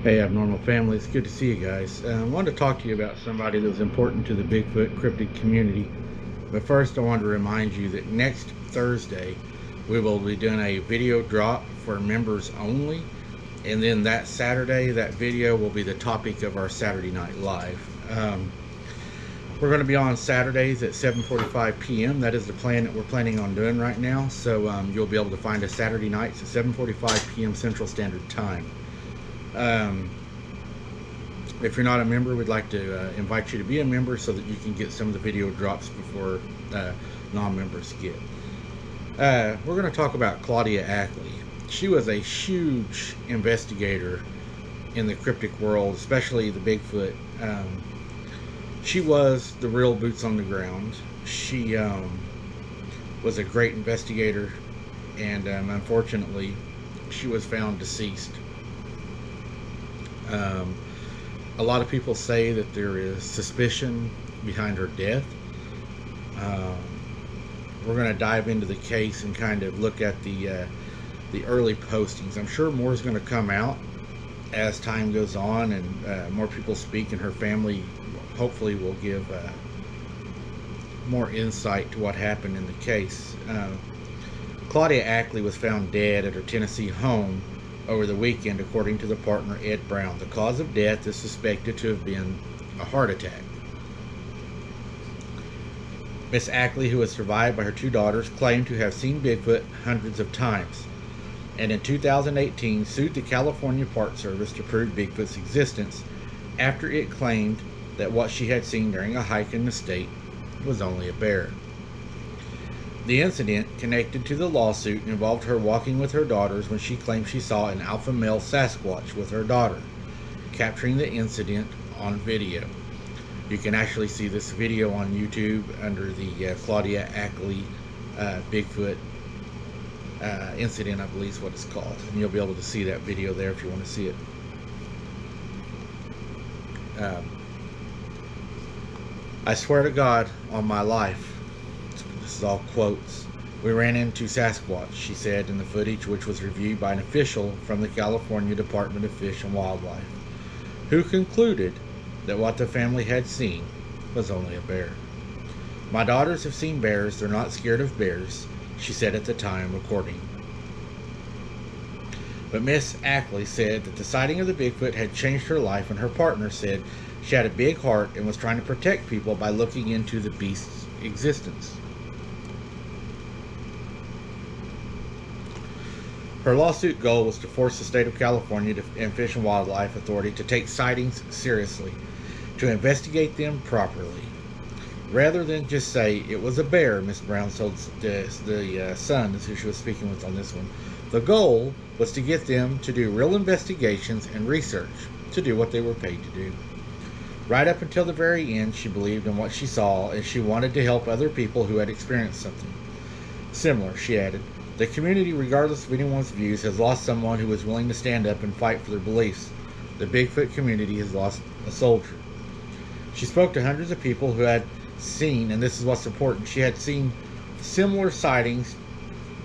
Hey, Abnormal Family, it's good to see you guys. I wanted to talk to you about somebody that was important to the Bigfoot cryptid community. But first, I want to remind you that next Thursday, we will be doing a video drop for members only. And then that Saturday, that video will be the topic of our Saturday Night Live. We're going to be on Saturdays at 7:45 p.m. That is the plan that we're planning on doing right now. So you'll be able to find us Saturday nights at 7:45 p.m. Central Standard Time. If you're not a member, we'd like to invite you to be a member so that you can get some of the video drops before non-members get. We're going to talk about Claudia Ackley. She was a huge investigator in the cryptic world, especially the Bigfoot. She was the real boots on the ground. She was a great investigator, and unfortunately, she was found deceased. A lot of people say that there is suspicion behind her death. We're going to dive into the case and kind of look at the early postings. I'm sure more is going to come out as time goes on, and more people speak, and her family hopefully will give more insight to what happened in the case. Claudia Ackley was found dead at her Tennessee home over the weekend, according to the partner Ed Brown. The cause of death is suspected to have been a heart attack. Miss Ackley, who was survived by her two daughters, claimed to have seen Bigfoot hundreds of times, and in 2018 sued the California Park Service to prove Bigfoot's existence after it claimed that what she had seen during a hike in the state was only a bear. The incident connected to the lawsuit involved her walking with her daughters when she claimed she saw an alpha male Sasquatch with her daughter, capturing the incident on video. You can actually see this video on YouTube under the Claudia Ackley Bigfoot incident, I believe is what it's called. And you'll be able to see that video there if you want to see it. I swear to God on my life, this is all quotes, "We ran into Sasquatch," she said in the footage, which was reviewed by an official from the California Department of Fish and Wildlife, who concluded that what the family had seen was only a bear. "My daughters have seen bears. They're not scared of bears," she said at the time recording. But Miss Ackley said that the sighting of the Bigfoot had changed her life, and her partner said she had a big heart and was trying to protect people by looking into the beast's existence. Her lawsuit goal was to force the state of California and Fish and Wildlife Authority to take sightings seriously, to investigate them properly. Rather than just say it was a bear, Miss Brown told the Sun, who she was speaking with on this one. The goal was to get them to do real investigations and research, to do what they were paid to do. Right up until the very end, she believed in what she saw, and she wanted to help other people who had experienced something similar, she added. The community, regardless of anyone's views, has lost someone who was willing to stand up and fight for their beliefs. The Bigfoot community has lost a soldier. She spoke to hundreds of people who had seen, and this is what's important, she had seen similar sightings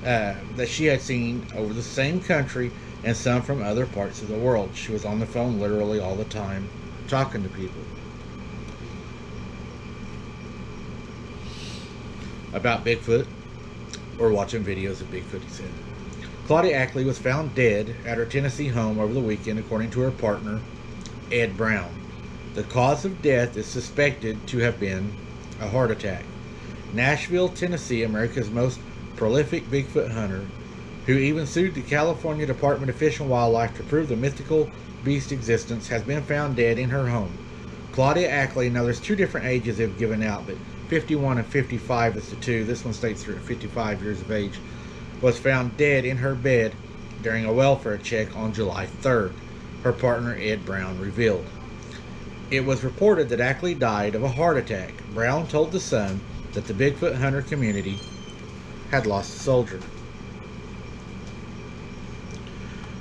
that she had seen over the same country and some from other parts of the world. She was on the phone literally all the time talking to people about Bigfoot or watching videos of Bigfoot, he said. Claudia Ackley was found dead at her Tennessee home over the weekend, according to her partner, Ed Brown. The cause of death is suspected to have been a heart attack. Nashville, Tennessee, America's most prolific Bigfoot hunter, who even sued the California Department of Fish and Wildlife to prove the mythical beast's existence, has been found dead in her home. Claudia Ackley, now there's two different ages they've given out, but 51 and 55 is the two. This one states her at 55 years of age. Was found dead in her bed during a welfare check on July 3rd, her partner Ed Brown revealed. It was reported that Ackley died of a heart attack. Brown told the Sun that the Bigfoot hunter community had lost a soldier.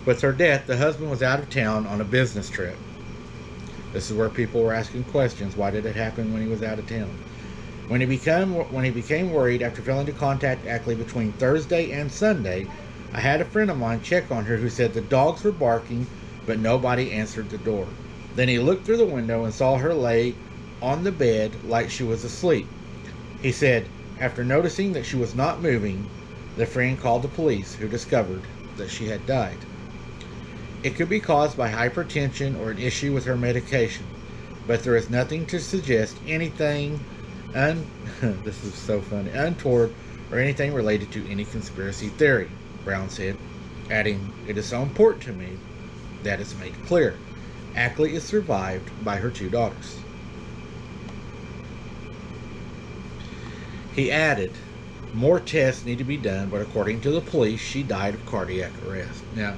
With her death, the husband was out of town on a business trip. This is where people were asking questions. Why did it happen when he was out of town? When he became worried after failing to contact Ackley between Thursday and Sunday, I had a friend of mine check on her who said the dogs were barking but nobody answered the door. Then he looked through the window and saw her lay on the bed like she was asleep. He said, after noticing that she was not moving, the friend called the police, who discovered that she had died. It could be caused by hypertension or an issue with her medication, but there is nothing to suggest anything this is so funny, untoward or anything related to any conspiracy theory, Brown said, adding, "It is so important to me that is made clear. Ackley is survived by her 2 daughters." He added, more tests need to be done, but according to the police, she died of cardiac arrest. Now,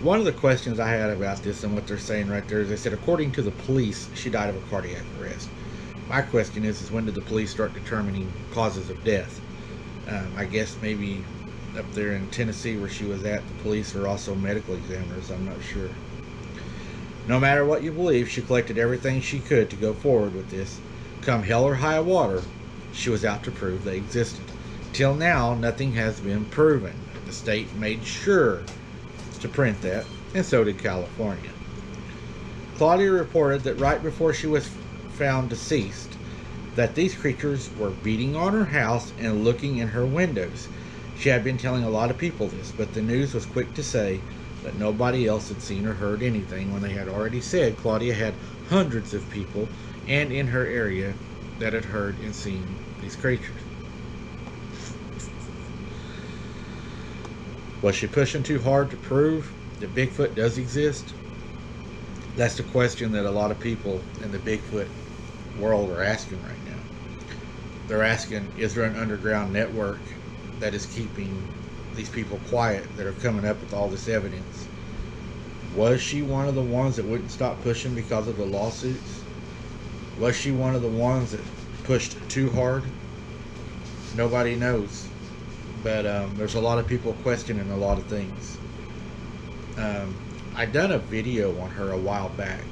one of the questions I had about this and what they're saying right there is they said, according to the police, she died of a cardiac arrest. My question is when did the police start determining causes of death? I guess maybe up there in Tennessee where she was at, the police are also medical examiners. I'm not sure. No matter what you believe, she collected everything she could to go forward with this. Come hell or high water, she was out to prove they existed. Till now, nothing has been proven. The state made sure to print that, and so did California. Claudia reported that right before she was found deceased, that these creatures were beating on her house and looking in her windows. She had been telling a lot of people this, but the news was quick to say that nobody else had seen or heard anything when they had already said Claudia had hundreds of people and in her area that had heard and seen these creatures. Was she pushing too hard to prove that Bigfoot does exist? That's the question that a lot of people in the Bigfoot world are asking right now. They're asking, is there an underground network that is keeping these people quiet that are coming up with all this evidence? Was she one of the ones that wouldn't stop pushing because of the lawsuits? Was she one of the ones that pushed too hard? Nobody knows. But there's a lot of people questioning a lot of things. I done a video on her a while back,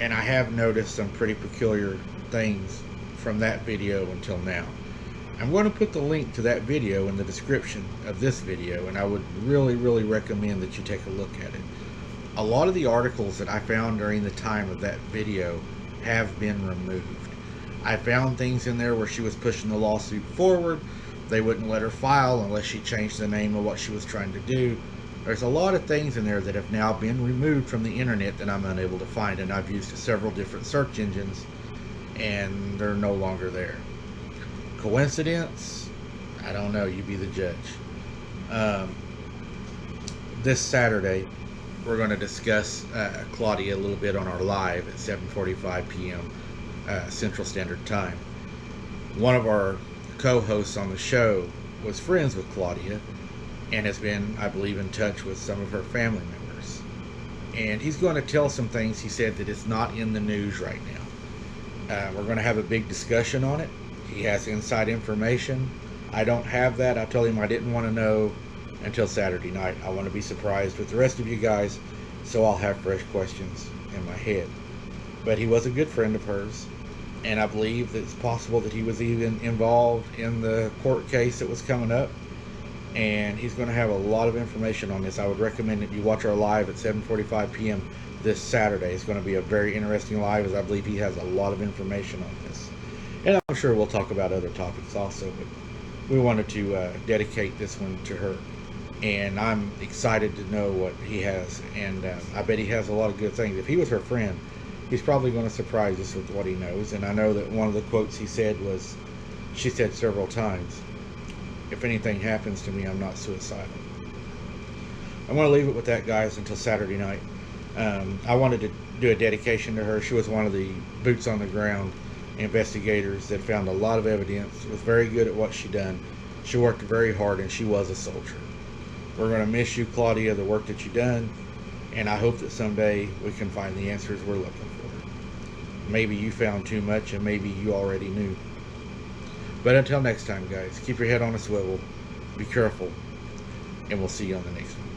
and I have noticed some pretty peculiar things from that video until now. I'm going to put the link to that video in the description of this video, and I would really recommend that you take a look at it. A lot of the articles that I found during the time of that video have been removed. I found things in there where she was pushing the lawsuit forward. They wouldn't let her file unless she changed the name of what she was trying to do. There's a lot of things in there that have now been removed from the internet that I'm unable to find, and I've used several different search engines and they're no longer there. Coincidence? I don't know, you be the judge. This Saturday we're going to discuss Claudia a little bit on our live at 7:45 p.m. Central Standard Time. One of our co-hosts on the show was friends with Claudia and has been, I believe, in touch with some of her family members, and he's going to tell some things he said that is not in the news right now. We're going to have a big discussion on it. He has inside information. I don't have that. I told him I didn't want to know until Saturday night. I want to be surprised with the rest of you guys, so I'll have fresh questions in my head. But he was a good friend of hers, and I believe that it's possible that he was even involved in the court case that was coming up, and he's going to have a lot of information on this. I would recommend that you watch our live at 7:45 p.m. this Saturday. It's going to be a very interesting live, as I believe he has a lot of information on this, and I'm sure we'll talk about other topics also, but we wanted to dedicate this one to her, and I'm excited to know what he has, and I bet he has a lot of good things. If he was her friend, he's probably going to surprise us with what he knows. And I know that one of the quotes he said was, she said several times, if anything happens to me, I'm not suicidal. I'm going to leave it with that, guys, until Saturday night. I wanted to do a dedication to her. She was one of the boots on the ground investigators that found a lot of evidence, was very good at what she done. She worked very hard, and she was a soldier. We're going to miss you, Claudia, the work that you done, and I hope that someday we can find the answers we're looking for. Maybe you found too much, and maybe you already knew. But until next time, guys, keep your head on a swivel, be careful, and we'll see you on the next one.